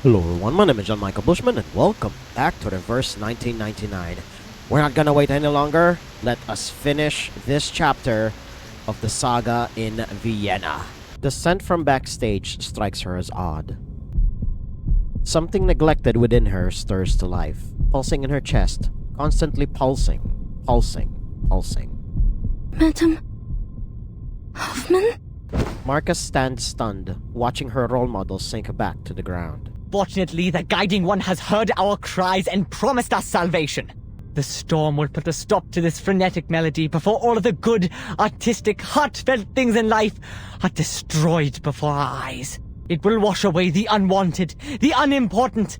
Hello everyone, my name is John Michael Bushman and welcome back to Reverse 1999. We're not gonna wait any longer. Let us finish this chapter of the saga in Vienna. The scent from backstage strikes her as odd. Something neglected within her stirs to life, pulsing in her chest, constantly pulsing. Madam Hoffman? Marcus stands stunned, watching her role model sink back to the ground. Fortunately, the Guiding One has heard our cries and promised us salvation. The storm will put a stop to this frenetic melody before all of the good, artistic, heartfelt things in life are destroyed before our eyes. It will wash away the unwanted, the unimportant.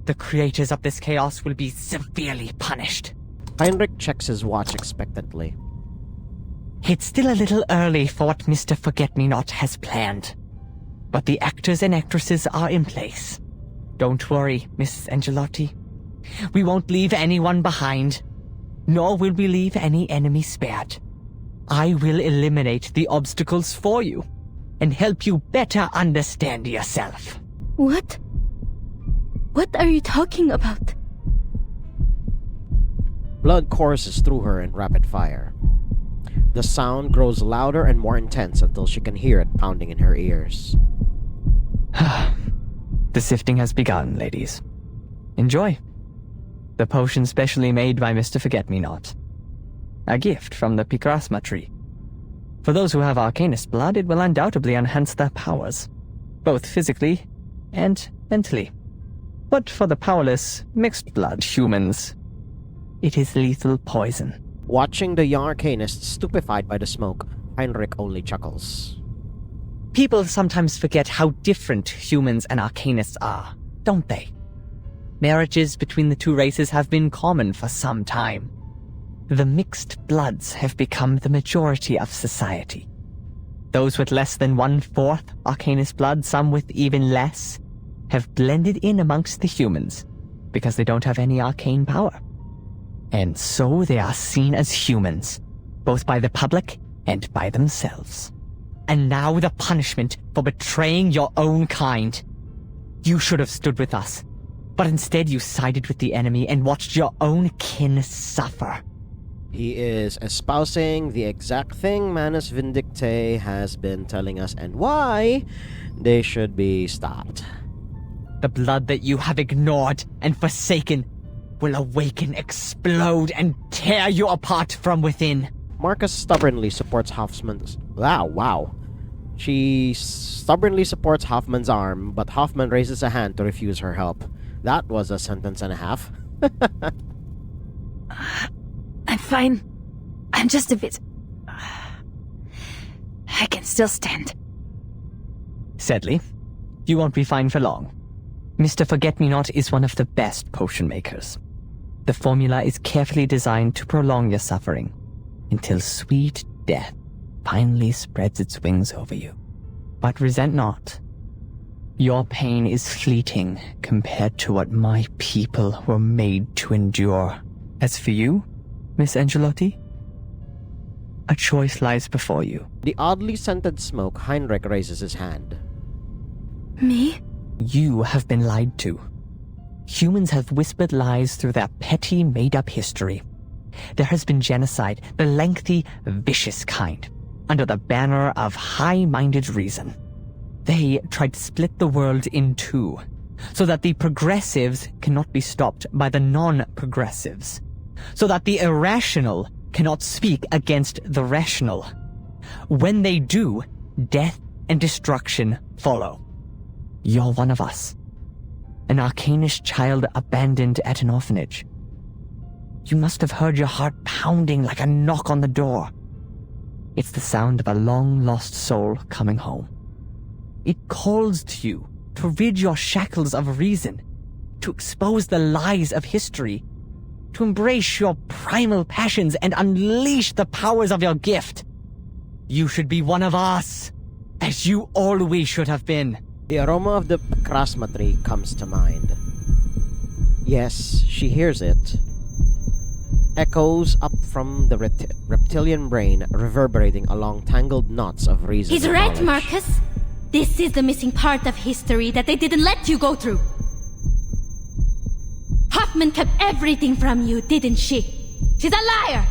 The creators of this chaos will be severely punished. Heinrich checks his watch expectantly. It's still a little early for what Mr. Forget-Me-Not has planned. But the actors and actresses are in place. Don't worry, Mrs. Angelotti. We won't leave anyone behind, nor will we leave any enemy spared. I will eliminate the obstacles for you, and help you better understand yourself. What? What are you talking about? Blood courses through her in rapid fire. The sound grows louder and more intense until she can hear it pounding in her ears. The sifting has begun, ladies. Enjoy. The potion specially made by Mr. Forget-Me-Not. A gift from the Picrasma tree. For those who have arcanist blood, it will undoubtedly enhance their powers, both physically and mentally. But for the powerless, mixed blood humans, it is lethal poison. Watching the young arcanist stupefied by the smoke, Heinrich only chuckles. People sometimes forget how different humans and arcanists are, don't they? Marriages between the two races have been common for some time. The mixed bloods have become the majority of society. Those with less than 1/4 arcanist blood, some with even less, have blended in amongst the humans because they don't have any arcane power. And so they are seen as humans, both by the public and by themselves. And now the punishment for betraying your own kind. You should have stood with us, but instead you sided with the enemy and watched your own kin suffer. He is espousing the exact thing Manus Vindicte has been telling us and why they should be stopped. The blood that you have ignored and forsaken will awaken, explode, and tear you apart from within. Marcus stubbornly supports Hoffman's... Wow. She stubbornly supports Hoffman's arm, but Hoffman raises a hand to refuse her help. That was a sentence and a half. I'm fine. I'm just a bit... I can still stand. Sadly, you won't be fine for long. Mr. Forget-Me-Not is one of the best potion makers. The formula is carefully designed to prolong your suffering until sweet death finally spreads its wings over you. But resent not. Your pain is fleeting compared to what my people were made to endure. As for you, Miss Angelotti, a choice lies before you. The oddly scented smoke, Heinrich raises his hand. Me? You have been lied to. Humans have whispered lies through their petty, made-up history. There has been genocide, the lengthy, vicious kind, under the banner of high-minded reason. They tried to split the world in two, so that the progressives cannot be stopped by the non-progressives, so that the irrational cannot speak against the rational. When they do, death and destruction follow. You're one of us. An arcanist child abandoned at an orphanage. You must have heard your heart pounding like a knock on the door. It's the sound of a long-lost soul coming home. It calls to you to rid your shackles of reason, to expose the lies of history, to embrace your primal passions and unleash the powers of your gift. You should be one of us, as you always should have been. The aroma of the Picrasma tree comes to mind. Yes, she hears it. Echoes up from the reptilian brain, reverberating along tangled knots of reason. He's right, Marcus. This is the missing part of history that they didn't let you go through. Hoffman kept everything from you, didn't she? She's a liar!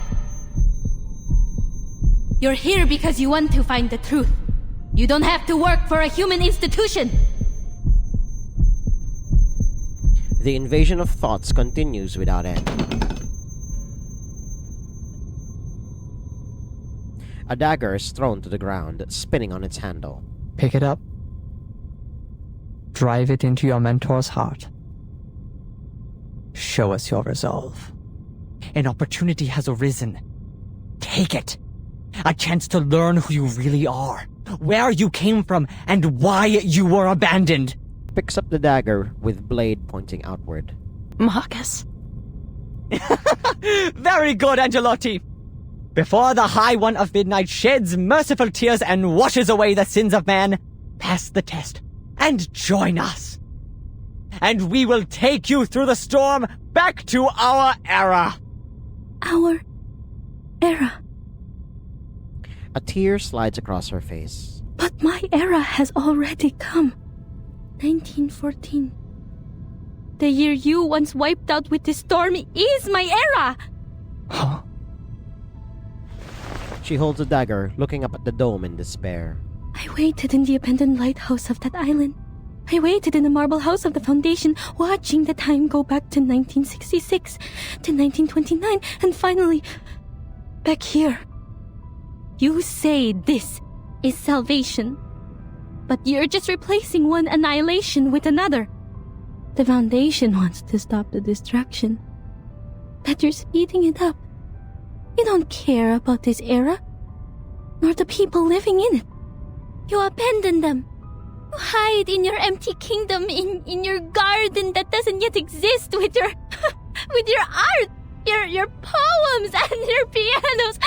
You're here because you want to find the truth. You don't have to work for a human institution! The invasion of thoughts continues without end. A dagger is thrown to the ground, spinning on its handle. Pick it up. Drive it into your mentor's heart. Show us your resolve. An opportunity has arisen. Take it. A chance to learn who you really are, where you came from, and why you were abandoned. Picks up the dagger with blade pointing outward. Marcus. Very good, Angelotti. Before the High One of Midnight sheds merciful tears and washes away the sins of man, pass the test and join us. And we will take you through the storm back to our era. Our era. A tear slides across her face. But my era has already come. 1914. The year you once wiped out with this storm is my era! Huh? She holds the dagger, looking up at the dome in despair. I waited in the abandoned lighthouse of that island. I waited in the marble house of the Foundation, watching the time go back to 1966, to 1929, and finally, back here. You say this is salvation, but you're just replacing one annihilation with another. The Foundation wants to stop the destruction, but you're speeding it up. You don't care about this era, nor the people living in it. You abandon them. You hide in your empty kingdom, in your garden that doesn't yet exist with your with your art, your poems and your pianos.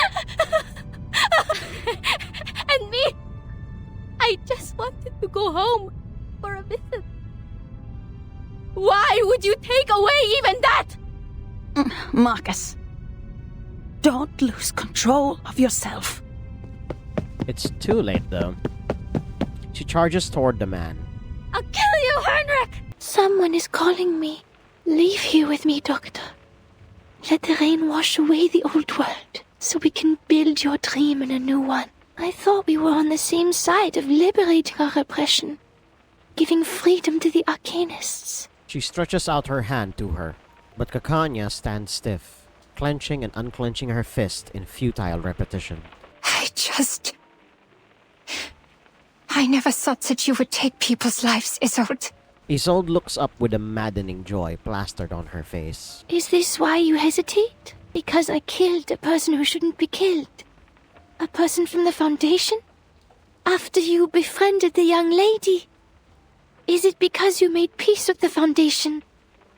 And me, I just wanted to go home for a visit. Why would you take away even that? Marcus, don't lose control of yourself. It's too late, though. She charges toward the man. I'll kill you, Heinrich! Someone is calling me. Leave here with me, Doctor. Let the rain wash away the old world, so we can build your dream in a new one. I thought we were on the same side of liberating our oppression, giving freedom to the arcanists. She stretches out her hand to her, but Kakanya stands stiff, clenching and unclenching her fist in futile repetition. I never thought that you would take people's lives, Isolde. Isolde looks up with a maddening joy plastered on her face. Is this why you hesitate? Because I killed a person who shouldn't be killed? A person from the Foundation? After you befriended the young lady? Is it because you made peace with the Foundation,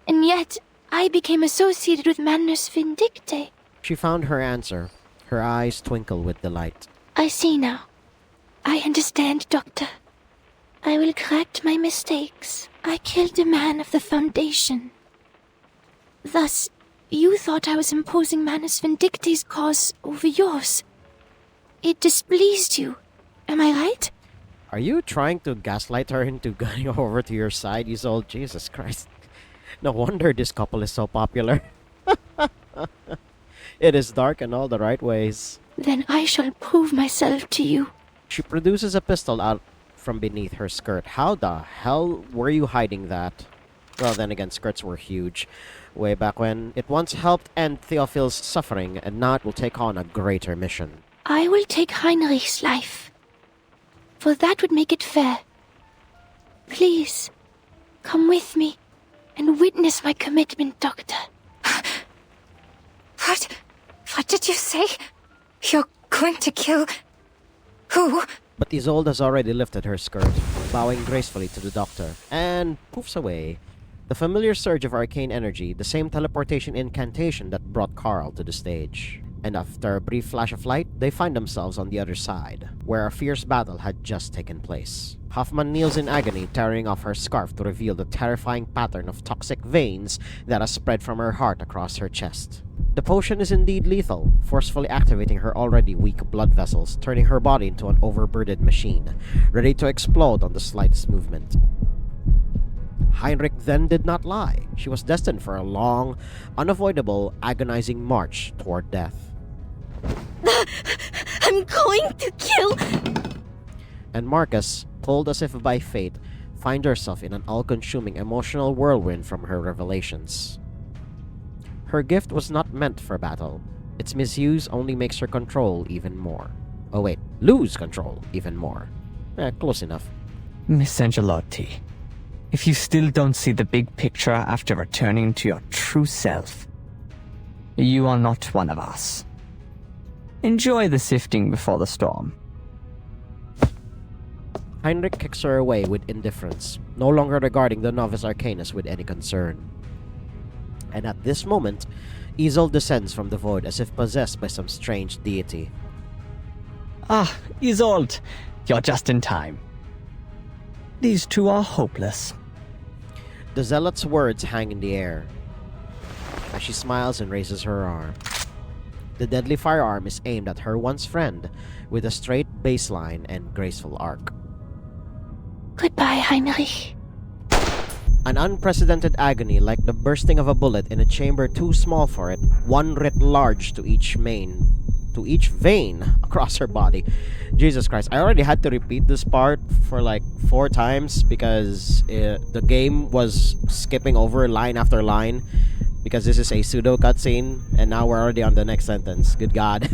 and yet I became associated with Manus Vindicte? She found her answer. Her eyes twinkle with delight. I see now. I understand, Doctor. I will correct my mistakes. I killed a man of the Foundation. Thus, you thought I was imposing Manus Vindicte's cause over yours. It displeased you. Am I right? Are you trying to gaslight her into going over to your side, Isolde? Jesus Christ. No wonder this couple is so popular. It is dark in all the right ways. Then I shall prove myself to you. She produces a pistol out from beneath her skirt. How the hell were you hiding that? Well, then again, skirts were huge. Way back when. It once helped end Theophil's suffering, and now it will take on a greater mission. I will take Heinrich's life, for that would make it fair. Please, come with me and witness my commitment, Doctor. What did you say? You're going to kill... who? But Isolde has already lifted her skirt, bowing gracefully to the doctor, and poofs away. The familiar surge of arcane energy, the same teleportation incantation that brought Carl to the stage. And after a brief flash of light, they find themselves on the other side, where a fierce battle had just taken place. Hoffman kneels in agony, tearing off her scarf to reveal the terrifying pattern of toxic veins that has spread from her heart across her chest. The potion is indeed lethal, forcefully activating her already weak blood vessels, turning her body into an overburdened machine, ready to explode on the slightest movement. Heinrich then did not lie. She was destined for a long, unavoidable, agonizing march toward death. I'm going to kill. And Marcus, pulled as if by fate, finds herself in an all-consuming emotional whirlwind from her revelations. Her gift was not meant for battle. Its misuse only makes her control even more. Oh wait, lose control even more. Close enough. Miss Angelotti, if you still don't see the big picture after returning to your true self, you are not one of us. Enjoy the sifting before the storm. Heinrich kicks her away with indifference, no longer regarding the novice arcanist with any concern. And at this moment, Isolde descends from the void as if possessed by some strange deity. Ah, Isolde, you're just in time. These two are hopeless. The zealot's words hang in the air as she smiles and raises her arm. The deadly firearm is aimed at her once friend with a straight baseline and graceful arc. Goodbye, Heinrich. An unprecedented agony like the bursting of a bullet in a chamber too small for it, one writ large to each vein across her body. Jesus Christ, I already had to repeat this part for like 4 times because the game was skipping over line after line because this is a pseudo cutscene and now we're already on the next sentence. Good God.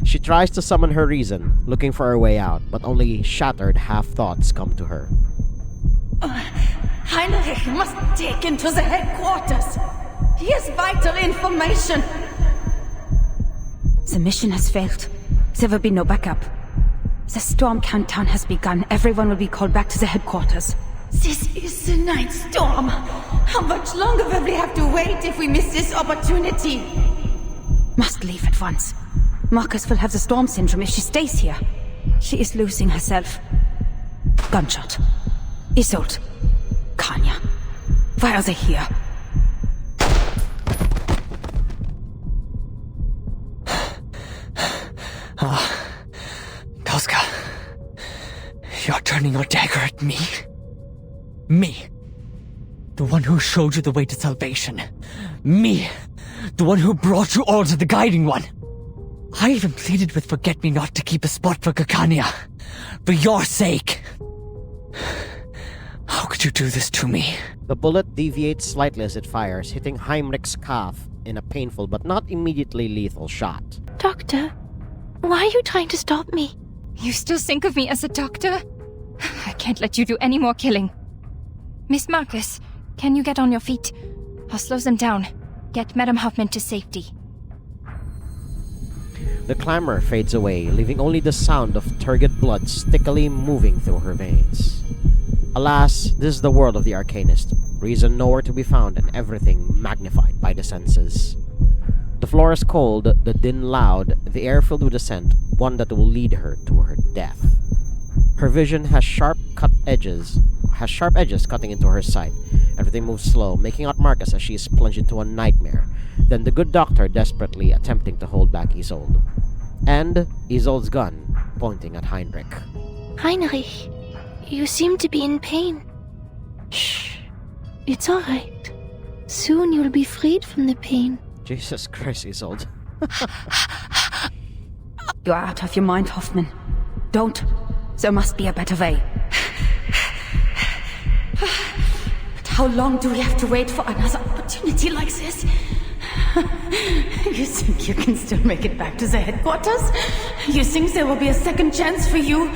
She tries to summon her reason, looking for a way out, but only shattered half-thoughts come to her. Heinrich must be taken to the headquarters. He has vital information. The mission has failed. There will be no backup. The storm countdown has begun. Everyone will be called back to the headquarters. This is the ninth storm. How much longer will we have to wait if we miss this opportunity? Must leave at once. Marcus will have the storm syndrome if she stays here. She is losing herself. Gunshot. Isolde. Kanya. Why are they here? Tosca, you're turning your dagger at me? Me. The one who showed you the way to salvation. Me. The one who brought you all to the Guiding One. I even pleaded with Forget-Me-Not to keep a spot for Kakania. For your sake. How could you do this to me? The bullet deviates slightly as it fires, hitting Heinrich's calf in a painful but not immediately lethal shot. Doctor, why are you trying to stop me? You still think of me as a doctor? I can't let you do any more killing. Miss Marcus, can you get on your feet? I'll slow them down. Get Madame Hoffman to safety. The clamor fades away, leaving only the sound of turgid blood stickily moving through her veins. Alas, this is the world of the arcanist. Reason nowhere to be found and everything magnified by the senses. The floor is cold, the din loud, the air filled with a scent, one that will lead her to her death. Her vision has sharp edges cutting into her sight. Everything moves slow, making out Marcus as she is plunged into a nightmare. Then the good doctor desperately attempting to hold back Isolde. And Isolde's gun pointing at Heinrich. Heinrich, you seem to be in pain. Shh. It's alright. Soon you'll be freed from the pain. Jesus Christ, Isolde. You are out of your mind, Hoffman. Don't. There must be a better way. But how long do we have to wait for another opportunity like this? You think you can still make it back to the headquarters? You think there will be a second chance for you?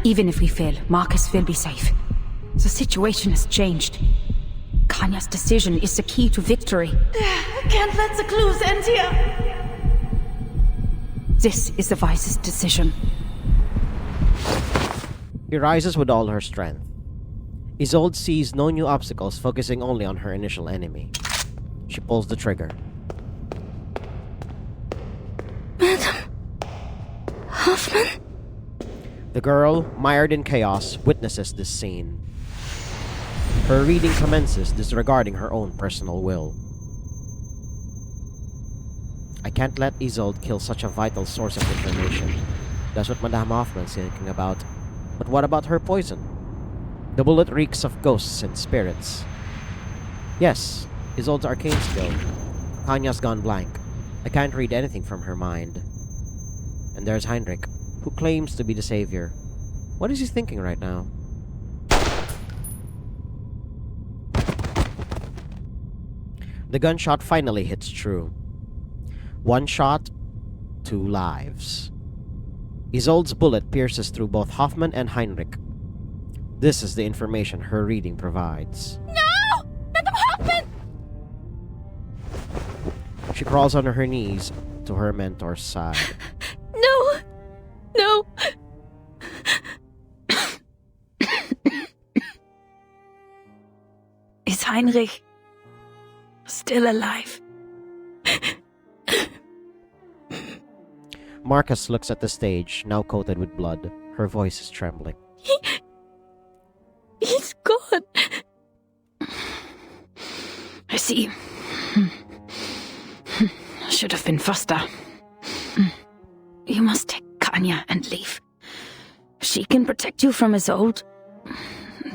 Even if we fail, Marcus will be safe. The situation has changed. Kanya's decision is the key to victory. I can't let the clues end here. This is the wisest decision. He rises with all her strength. Isolde sees no new obstacles, focusing only on her initial enemy. She pulls the trigger. Madam Hoffman? The girl, mired in chaos, witnesses this scene. Her reading commences, disregarding her own personal will. I can't let Isolde kill such a vital source of information. That's what Madame Hoffman's thinking about. But what about her poison? The bullet reeks of ghosts and spirits. Yes, Isolde's arcane skill. Kanya's gone blank. I can't read anything from her mind. And there's Heinrich, who claims to be the savior. What is he thinking right now? The gunshot finally hits true. One shot, 2 lives. Isolde's bullet pierces through both Hoffman and Heinrich. This is the information her reading provides. No! Madam Hoffman! She crawls on her knees to her mentor's side. No! No! Is Heinrich still alive? Marcus looks at the stage, now coated with blood. Her voice is trembling. He's gone. I see. Should have been faster. You must take Kanya and leave. She can protect you from Isolde.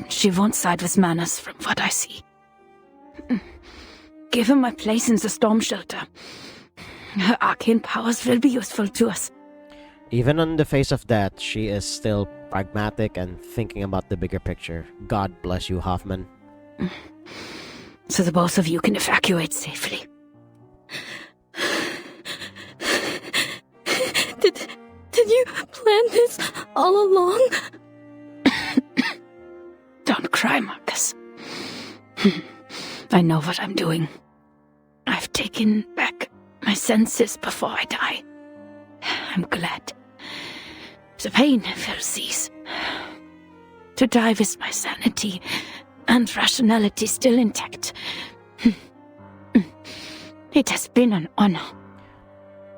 She won't side with Manus from what I see. Give him my place in the storm shelter. Her arcane powers will be useful to us. Even on the face of death, she is still pragmatic and thinking about the bigger picture. God bless you, Hoffman. So the both of you can evacuate safely. Did you plan this all along? Don't cry, Marcus. I know what I'm doing. I've taken back my senses before I die. I'm glad. The pain will cease. To die with my sanity and rationality still intact. It has been an honor.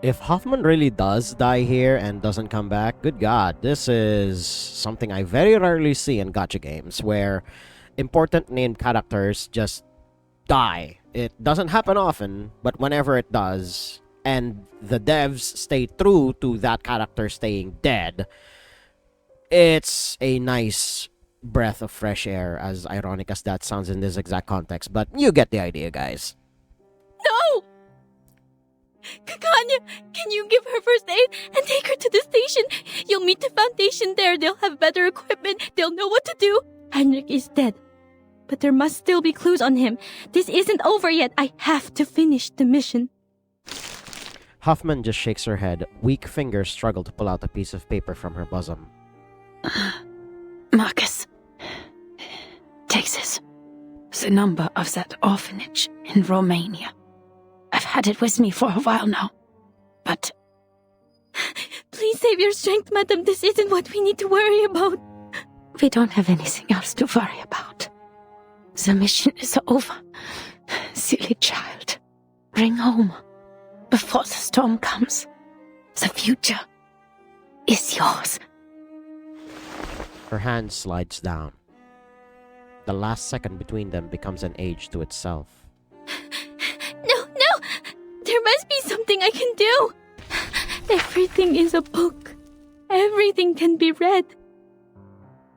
If Hoffman really does die here and doesn't come back, good God, this is something I very rarely see in gacha games, where important named characters just die. It doesn't happen often, but whenever it does, and the devs stay true to that character staying dead, it's a nice breath of fresh air, as ironic as that sounds in this exact context, but you get the idea, guys. No! Kanya, can you give her first aid and take her to the station? You'll meet the Foundation there. They'll have better equipment. They'll know what to do. Heinrich is dead. But there must still be clues on him. This isn't over yet. I have to finish the mission. Hoffman just shakes her head. Weak fingers struggle to pull out a piece of paper from her bosom. Marcus, take this. The number of that orphanage in Romania. I've had it with me for a while now, but... Please save your strength, madam. This isn't what we need to worry about. We don't have anything else to worry about. The mission is over. Silly child. Bring home. Before the storm comes. The future is yours. Her hand slides down. The last second between them becomes an age to itself. No! There must be something I can do. Everything is a book. Everything can be read.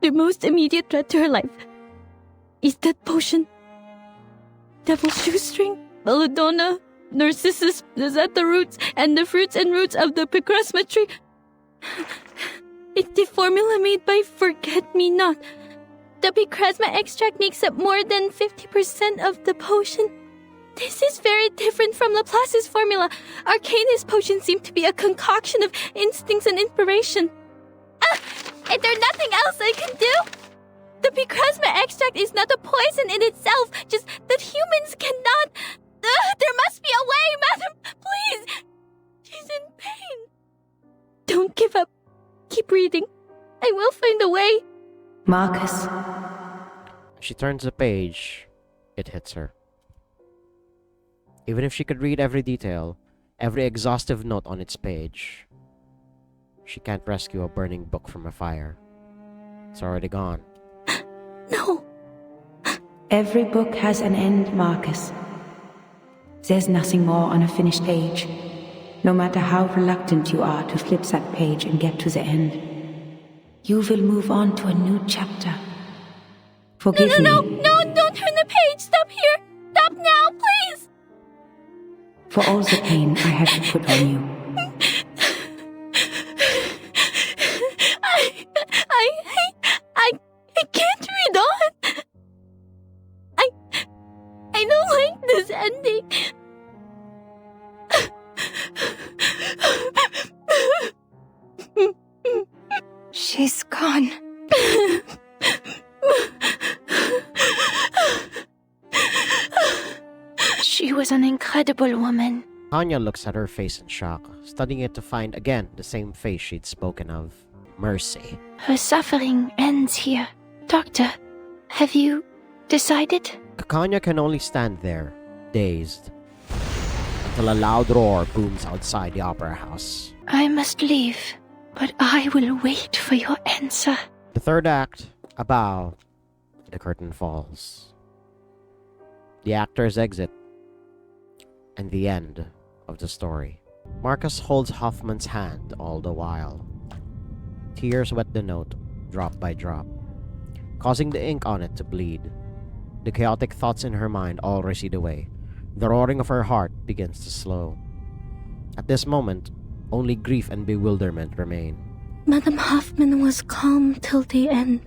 The most immediate threat to her life is that potion. Devil's shoestring, belladonna, narcissus, the zeta roots, and the fruits and roots of the picrasma tree. It's the formula made by Forget-Me-Not. The picrasma extract makes up more than 50% of the potion. This is very different from Laplace's formula. Arcanist potions seem to be a concoction of instincts and inspiration. Is there nothing else I can do? The picrasma extract is not a poison in itself, just that humans cannot... there must be a way, madam! Please! She's in pain. Don't give up. Keep reading. I will find a way. Marcus. She turns the page. It hits her. Even if she could read every detail, every exhaustive note on its page, she can't rescue a burning book from a fire. It's already gone. No. Every book has an end, Marcus. There's nothing more on a finished page, no matter how reluctant you are to flip that page and get to the end. You will move on to a new chapter. Forgive me. No, don't turn the page! Stop here! Stop now, please! For all the pain I had to put on you. I can't read on! I don't like this ending. She's gone. She was an incredible woman. Anya looks at her face in shock, studying it to find again the same face she'd spoken of. Mercy. Her suffering ends here. Doctor, have you decided? Kakanya can only stand there, dazed, until a loud roar booms outside the opera house. I must leave, but I will wait for your answer. The third act, a bow, the curtain falls. The actors exit, and the end of the story. Marcus holds Hoffman's hand all the while. Tears wet the note, drop by drop, causing the ink on it to bleed. The chaotic thoughts in her mind all recede away. The roaring of her heart begins to slow. At this moment, only grief and bewilderment remain. Madame Hoffman was calm till the end.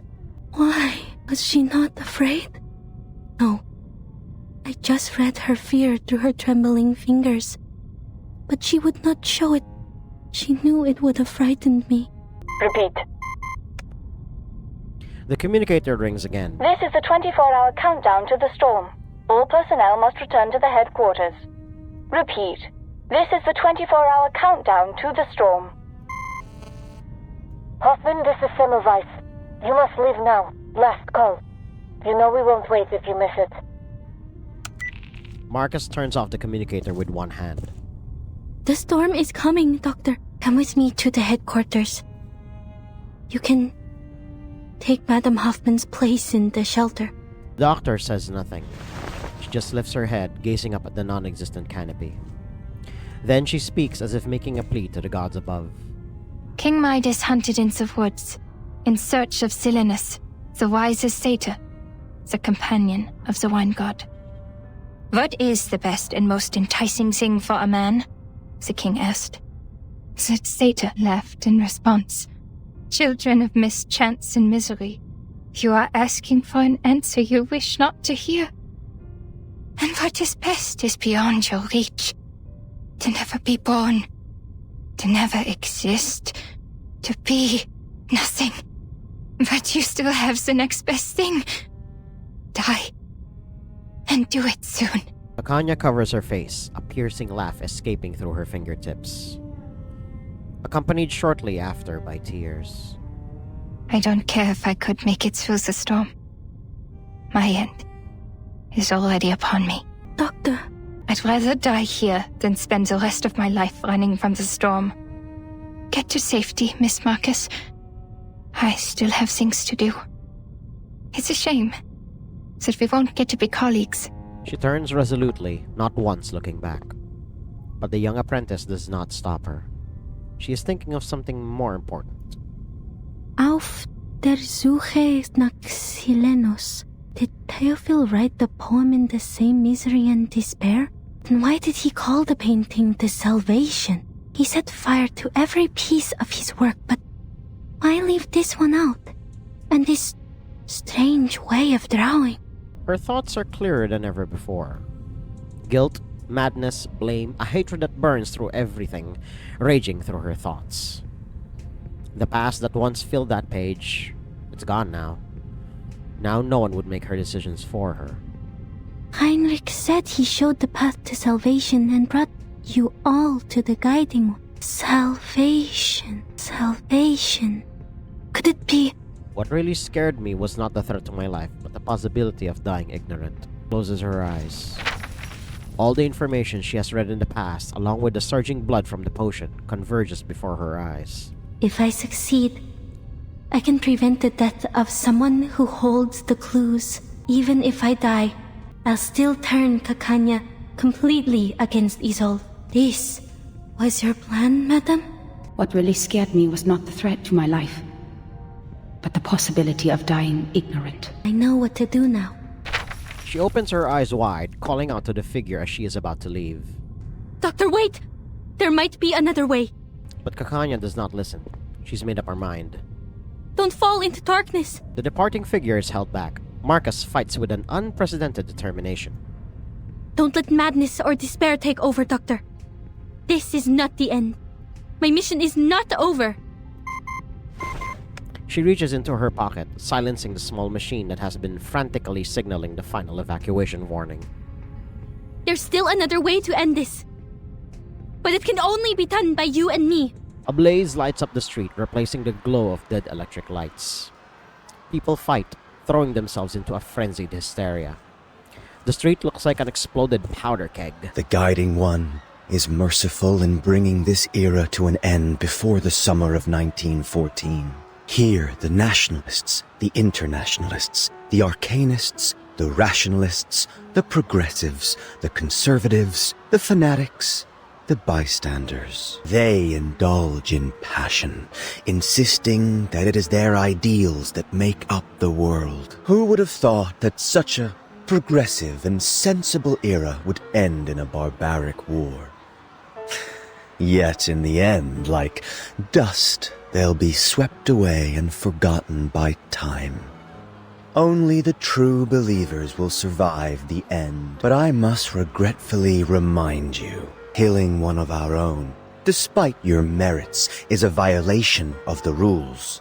Why? Was she not afraid? No. I just read her fear through her trembling fingers. But she would not show it. She knew it would have frightened me. Repeat. The communicator rings again. This is the 24-hour countdown to the storm. All personnel must return to the headquarters. Repeat. This is the 24-hour countdown to the storm. Hoffman, this is Semmelweis. You must leave now. Last call. You know we won't wait if you miss it. Marcus turns off the communicator with one hand. The storm is coming, Doctor. Come with me to the headquarters. You can take Madame Hoffman's place in the shelter. The doctor says nothing. She just lifts her head, gazing up at the non-existent canopy. Then she speaks as if making a plea to the gods above. King Midas hunted in the woods, in search of Silenus, the wisest satyr, the companion of the wine god. What is the best and most enticing thing for a man? The king asked. The satyr laughed in response. Children of mischance and misery, you are asking for an answer you wish not to hear. And what is best is beyond your reach. To never be born, to never exist, to be nothing. But you still have the next best thing. Die. And do it soon. Akanya covers her face, a piercing laugh escaping through her fingertips, accompanied shortly after by tears. I don't care if I could make it through the storm. My end is already upon me. Doctor. I'd rather die here than spend the rest of my life running from the storm. Get to safety, Miss Marcus. I still have things to do. It's a shame that we won't get to be colleagues. She turns resolutely, not once looking back. But the young apprentice does not stop her. She is thinking of something more important. Auf der Suche nach Silenus. Did Theophil write the poem in the same misery and despair? Then why did he call the painting The Salvation? He set fire to every piece of his work, but why leave this one out? And this strange way of drawing? Her thoughts are clearer than ever before. Guilt, madness, blame, a hatred that burns through everything, raging through her thoughts. The past that once filled that page, it's gone now. Now no one would make her decisions for her. Heinrich said he showed the path to salvation and brought you all to the guiding one. Salvation. Could it be? What really scared me was not the threat to my life, but the possibility of dying ignorant. Closes her eyes. All the information she has read in the past, along with the surging blood from the potion, converges before her eyes. If I succeed, I can prevent the death of someone who holds the clues. Even if I die, I'll still turn Kakanya completely against Isolde. This was your plan, madam? What really scared me was not the threat to my life, but the possibility of dying ignorant. I know what to do now. She opens her eyes wide, calling out to the figure as she is about to leave. Doctor, wait! There might be another way. But Kakanya does not listen. She's made up her mind. Don't fall into darkness. The departing figure is held back. Marcus fights with an unprecedented determination. Don't let madness or despair take over, Doctor. This is not the end. My mission is not over. She reaches into her pocket, silencing the small machine that has been frantically signaling the final evacuation warning. There's still another way to end this. But it can only be done by you and me. A blaze lights up the street, replacing the glow of dead electric lights. People fight, throwing themselves into a frenzied hysteria. The street looks like an exploded powder keg. The Guiding One is merciful in bringing this era to an end before the summer of 1914. Here, the nationalists, the internationalists, the arcanists, the rationalists, the progressives, the conservatives, the fanatics, the bystanders. They indulge in passion, insisting that it is their ideals that make up the world. Who would have thought that such a progressive and sensible era would end in a barbaric war? Yet in the end, like dust, they'll be swept away and forgotten by time. Only the true believers will survive the end. But I must regretfully remind you, killing one of our own, despite your merits, is a violation of the rules.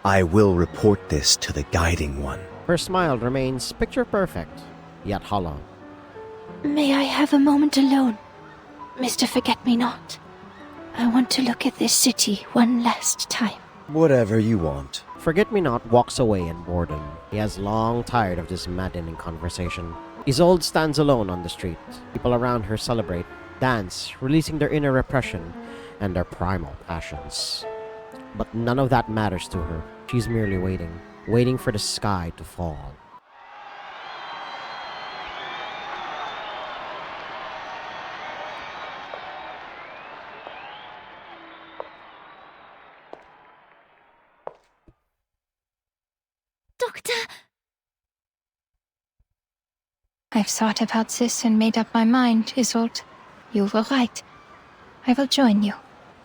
I will report this to the Guiding One. Her smile remains picture perfect, yet hollow. May I have a moment alone, Mr. Forget-Me-Not? I want to look at this city one last time. Whatever you want. Forget-Me-Not walks away in boredom. He has long tired of this maddening conversation. Isolde stands alone on the street. People around her celebrate, dance, releasing their inner repression and their primal passions. But none of that matters to her. She's merely waiting for the sky to fall. Doctor! I've thought about this and made up my mind, Isolde. You were right. I will join you.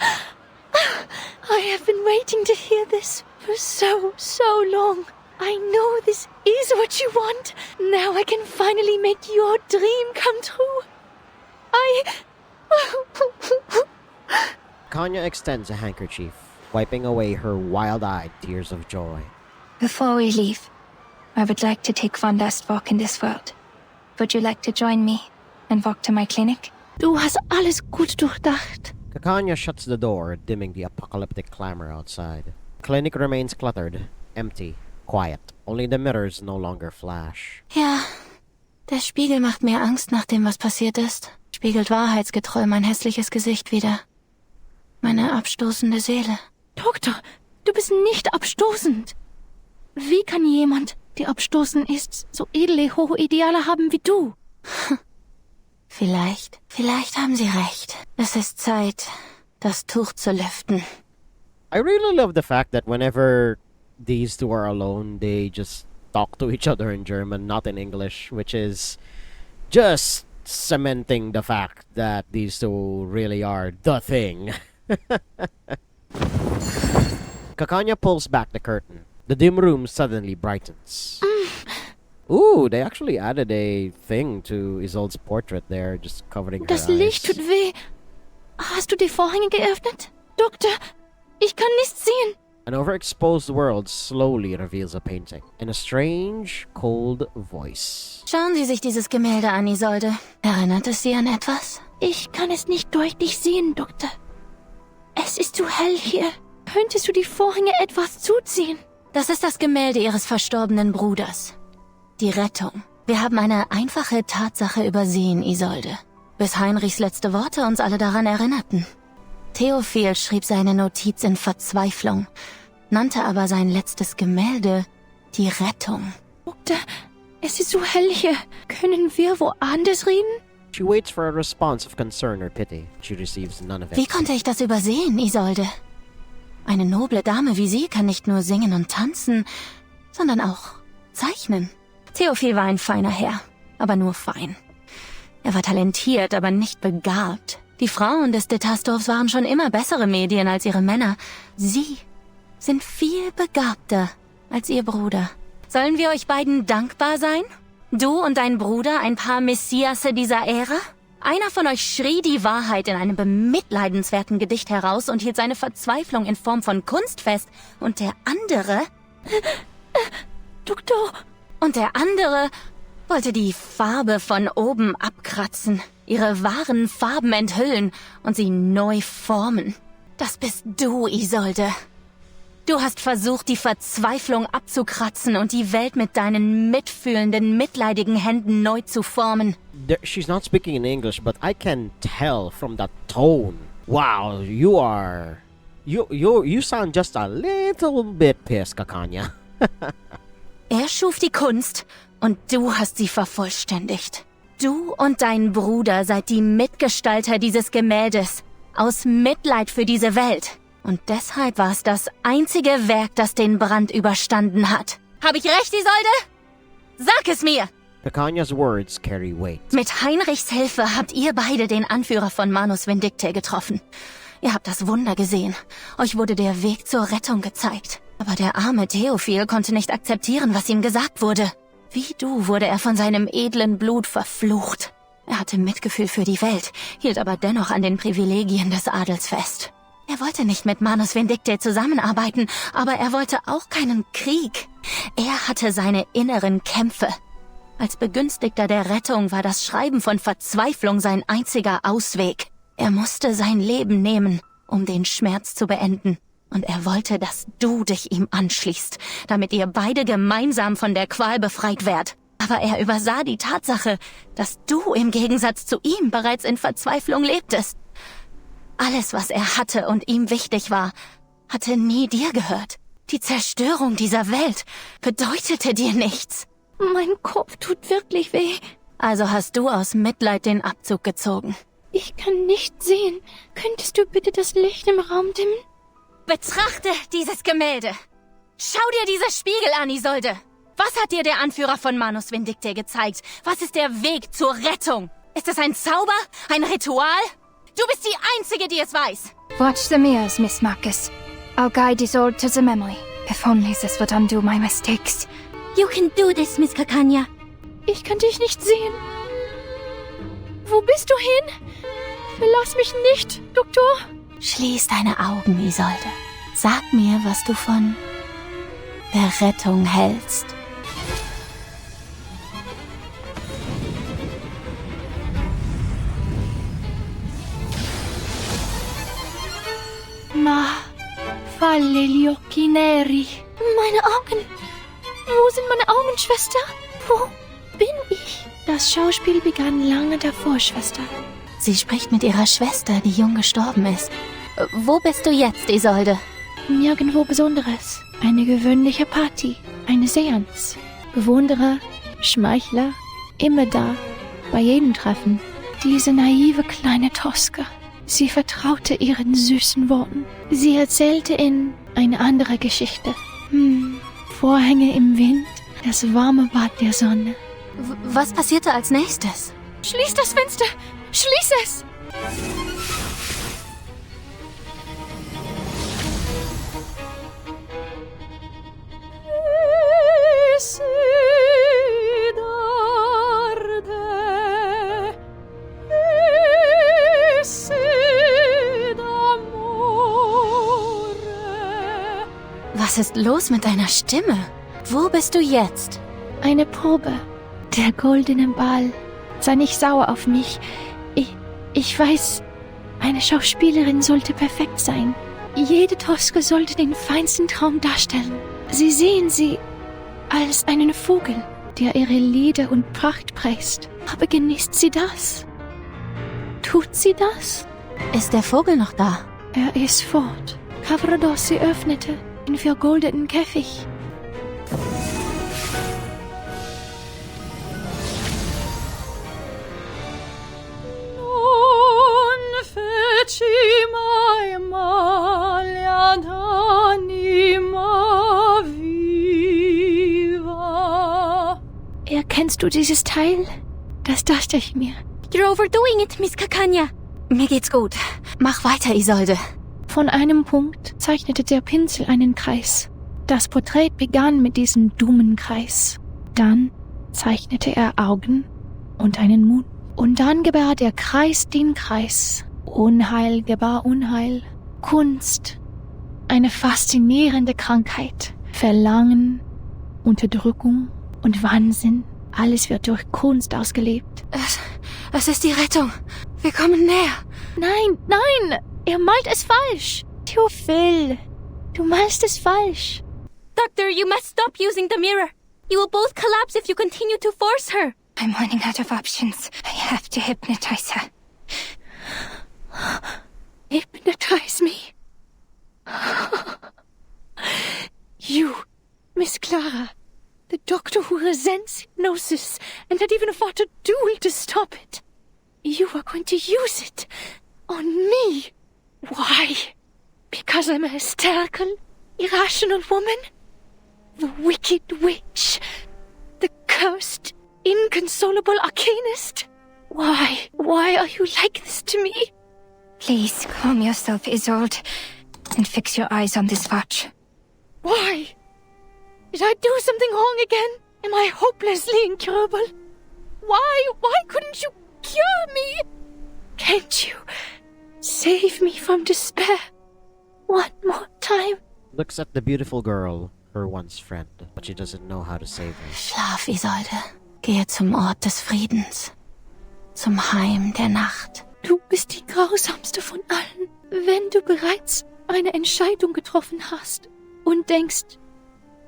I have been waiting to hear this for so long. I know this is what you want. Now I can finally make your dream come true. Kanya extends a handkerchief, wiping away her wild-eyed tears of joy. Before we leave, I would like to take one last walk in this world. Would you like to join me and walk to my clinic? Du hast alles gut durchdacht. Kakanya shuts the door, dimming the apocalyptic clamor outside. The clinic remains cluttered, empty, quiet. Only the mirrors no longer flash. Ja, der Spiegel macht mir Angst nach dem, was passiert ist. Spiegelt wahrheitsgetreu mein hässliches Gesicht wieder. Meine abstoßende Seele. Doktor, du bist nicht abstoßend. Wie kann jemand, der abstoßend ist, so edle, hohe Ideale haben wie du? Vielleicht haben Sie recht. Es ist Zeit, das Tuch zu lüften. I really love the fact that whenever these two are alone, they just talk to each other in German, not in English, which is just cementing the fact that these two really are the thing. Kakanya pulls back the curtain. The dim room suddenly brightens. Ooh, they actually added a thing to Isolde's portrait there, just covering her Das eyes. Licht tut weh. Hast du die Vorhänge geöffnet? Doktor, ich kann nichts sehen. An overexposed world slowly reveals a painting, in a strange, cold voice. Schauen Sie sich dieses Gemälde an, Isolde. Erinnert es Sie an etwas? Ich kann es nicht deutlich sehen, Doktor. Es ist zu hell hier. Könntest du die Vorhänge etwas zuziehen? Das ist das Gemälde Ihres verstorbenen Bruders. Die Rettung. Wir haben eine einfache Tatsache übersehen, Isolde. Bis Heinrichs letzte Worte uns alle daran erinnerten. Theophil schrieb seine Notiz in Verzweiflung, nannte aber sein letztes Gemälde die Rettung. Doktor, es ist so hell hier. Können wir woanders reden? She waits for a response of concern or pity. She receives none of it. Wie konnte ich das übersehen, Isolde? Eine noble Dame wie sie kann nicht nur singen und tanzen, sondern auch zeichnen. Theophil war ein feiner Herr, aber nur fein. Er war talentiert, aber nicht begabt. Die Frauen des Detasdorfs waren schon immer bessere Medien als ihre Männer. Sie sind viel begabter als ihr Bruder. Sollen wir euch beiden dankbar sein? Du und dein Bruder, ein paar Messiasse dieser Ära? Einer von euch schrie die Wahrheit in einem bemitleidenswerten Gedicht heraus und hielt seine Verzweiflung in Form von Kunst fest. Und der andere... Doktor! Und der andere wollte die Farbe von oben abkratzen, ihre wahren Farben enthüllen und sie neu formen. Das bist du, Isolde. Du hast versucht, die Verzweiflung abzukratzen und die Welt mit deinen mitfühlenden, mitleidigen Händen neu zu formen. She's not speaking in English, but I can tell from that tone. Wow, you sound just a little bit pissed, Kakanya. Er schuf die Kunst und du hast sie vervollständigt. Du und dein Bruder seid die Mitgestalter dieses Gemäldes, aus Mitleid für diese Welt. Und deshalb war es das einzige Werk, das den Brand überstanden hat. Hab ich recht, Isolde? Sag es mir! Kakanya's words carry weight. Mit Heinrichs Hilfe habt ihr beide den Anführer von Manus Vindicte getroffen. Ihr habt das Wunder gesehen. Euch wurde der Weg zur Rettung gezeigt. Aber der arme Theophil konnte nicht akzeptieren, was ihm gesagt wurde. Wie du wurde er von seinem edlen Blut verflucht. Er hatte Mitgefühl für die Welt, hielt aber dennoch an den Privilegien des Adels fest. Er wollte nicht mit Manus Vindicte zusammenarbeiten, aber er wollte auch keinen Krieg. Er hatte seine inneren Kämpfe. Als Begünstigter der Rettung war das Schreiben von Verzweiflung sein einziger Ausweg. Er musste sein Leben nehmen, um den Schmerz zu beenden. Und er wollte, dass du dich ihm anschließt, damit ihr beide gemeinsam von der Qual befreit werdet. Aber er übersah die Tatsache, dass du im Gegensatz zu ihm bereits in Verzweiflung lebtest. Alles, was er hatte und ihm wichtig war, hatte nie dir gehört. Die Zerstörung dieser Welt bedeutete dir nichts. Mein Kopf tut wirklich weh. Also hast du aus Mitleid den Abzug gezogen. Ich kann nicht sehen. Könntest du bitte das Licht im Raum dimmen? Betrachte dieses Gemälde. Schau dir dieses Spiegel an, Isolde. Was hat dir der Anführer von Manus Vindicte gezeigt? Was ist der Weg zur Rettung? Ist es ein Zauber? Ein Ritual? Du bist die Einzige, die es weiß. Watch the mirrors, Miss Marcus. I'll guide Isolde to the memory. If only this would undo my mistakes. You can do this, Miss Kakanya. Ich kann dich nicht sehen. Wo bist du hin? Verlass mich nicht, Doktor. Schließ deine Augen, Isolde. Sag mir, was du von der Rettung hältst. Ma, falle gli occhi neri. Meine Augen. Wo sind meine Augen, Schwester? Wo bin ich? Das Schauspiel begann lange davor, Schwester. Sie spricht mit ihrer Schwester, die jung gestorben ist. Wo bist du jetzt, Isolde? Nirgendwo Besonderes. Eine gewöhnliche Party. Eine Seance. Bewunderer, Schmeichler, immer da. Bei jedem Treffen. Diese naive kleine Toska. Sie vertraute ihren süßen Worten. Sie erzählte in eine andere Geschichte. Vorhänge im Wind, das warme Bad der Sonne. Was passierte als nächstes? Schließ das Fenster! Schließ es! Was ist los mit deiner Stimme? Wo bist du jetzt? Eine Probe. Der goldene Ball. Sei nicht sauer auf mich. Ich weiß, eine Schauspielerin sollte perfekt sein. Jede Toske sollte den feinsten Traum darstellen. Sie sehen sie als einen Vogel, der ihre Lieder und Pracht preist. Aber genießt sie das? Tut sie das? Ist der Vogel noch da? Er ist fort. Cavradossi öffnete den vergoldeten Käfig. Non feci mai male ad Kennst du dieses Teil? Das dachte ich mir. You're overdoing it, Miss Kakanya. Mir geht's gut. Mach weiter, Isolde. Von einem Punkt zeichnete der Pinsel einen Kreis. Das Porträt begann mit diesem dummen Kreis. Dann zeichnete er Augen und einen Mund. Und dann gebar der Kreis den Kreis. Unheil gebar Unheil. Kunst. Eine faszinierende Krankheit. Verlangen, Unterdrückung und Wahnsinn. Alles wird durch Kunst ausgelebt. Es ist die Rettung. Wir kommen näher. Nein! Er malt es falsch. Theophil, du malst es falsch. Doctor, you must stop using the mirror. You will both collapse if you continue to force her. I'm running out of options. I have to hypnotize her. Hypnotize me. You, Miss Clara, the doctor who resents hypnosis and had even fought a duel to stop it. You are going to use it on me. Why? Because I'm a hysterical, irrational woman? The wicked witch? The cursed, inconsolable arcanist? Why? Why are you like this to me? Please calm yourself, Isolde, and fix your eyes on this watch. Why? Did I do something wrong again? Am I hopelessly incurable? Why couldn't you cure me? Can't you save me from despair? One more time. Looks at the beautiful girl, her once friend, but she doesn't know how to save her. Schlaf, Isolde. Gehe zum Ort des Friedens. Zum Heim der Nacht. Du bist die grausamste von allen. Wenn du bereits eine Entscheidung getroffen hast und denkst,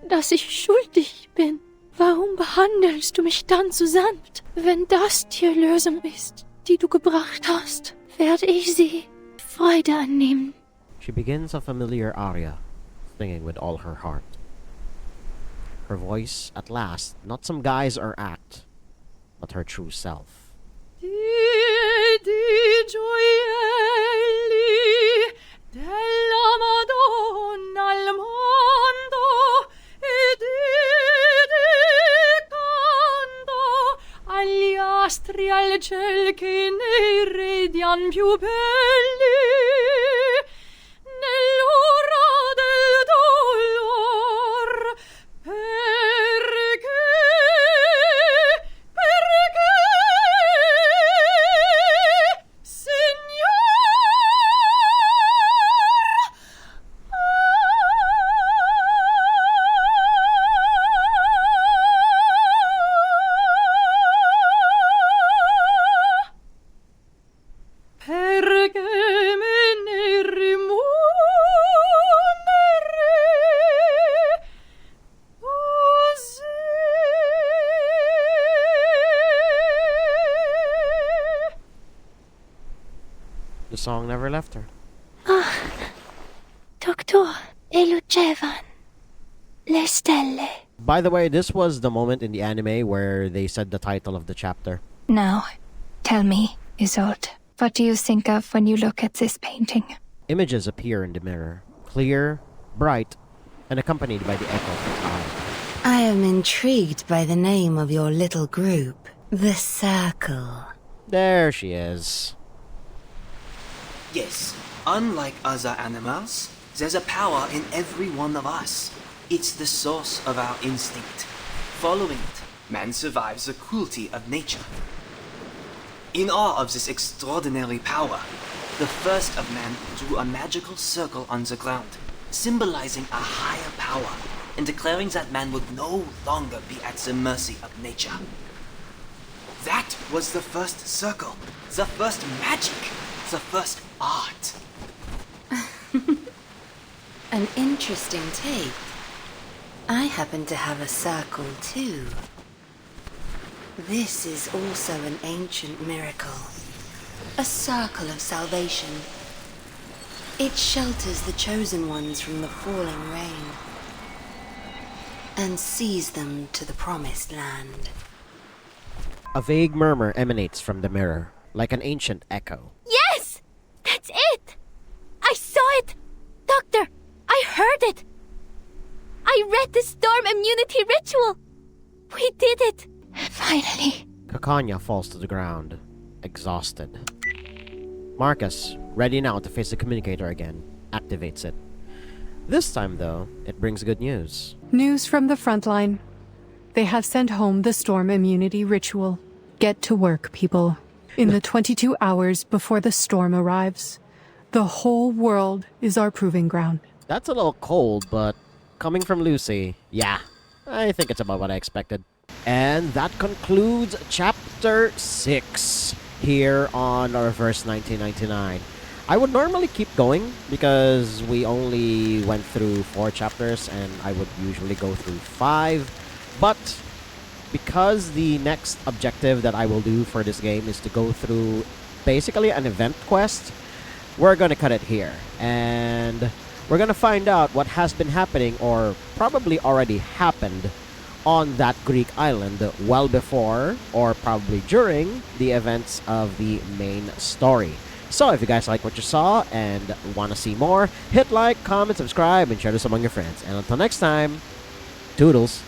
dass ich schuldig bin, warum behandelst du mich dann so sanft? Wenn das die Lösung ist, die du gebracht hast, werde ich sie Freude annehmen. She begins a familiar aria, singing with all her heart. Her voice, at last, not some guise or act, but her true self. Di gioielli della Madonna al mondo e dedicando agli astri al ciel che ne irradian più belli nell'ora del dolor perché The song never left her. Doctor, e lucevano le stelle. By the way, this was the moment in the anime where they said the title of the chapter. Now, tell me, Isolde, what do you think of when you look at this painting? Images appear in the mirror, clear, bright, and accompanied by the echo of the time. I am intrigued by the name of your little group, the Circle. There she is. Yes, unlike other animals, there's a power in every one of us. It's the source of our instinct. Following it, man survives the cruelty of nature. In awe of this extraordinary power, the first of man drew a magical circle on the ground, symbolizing a higher power and declaring that man would no longer be at the mercy of nature. That was the first circle, the first magic, the first art. An interesting take. I happen to have a circle too. This is also an ancient miracle. A circle of salvation. It shelters the chosen ones from the falling rain and sees them to the promised land. A vague murmur emanates from the mirror, like an ancient echo. Yes! That's it! I saw it! Doctor, I heard it! I read the storm immunity ritual! We did it! Finally. Kakanya falls to the ground, exhausted. Marcus, ready now to face the communicator again, activates it. This time, though, it brings good news. News from the front line. They have sent home the storm immunity ritual. Get to work, people. In the 22 hours before the storm arrives, the whole world is our proving ground. That's a little cold, but coming from Lucy, yeah, I think it's about what I expected. And that concludes Chapter 6 here on Reverse 1999. I would normally keep going because we only went through 4 chapters and I would usually go through 5. But because the next objective that I will do for this game is to go through basically an event quest, we're going to cut it here. And we're going to find out what has been happening or probably already happened on that Greek island well before or probably during the events of the main story. So if you guys like what you saw and want to see more, hit like, comment, subscribe, and share this among your friends. And until next time, toodles.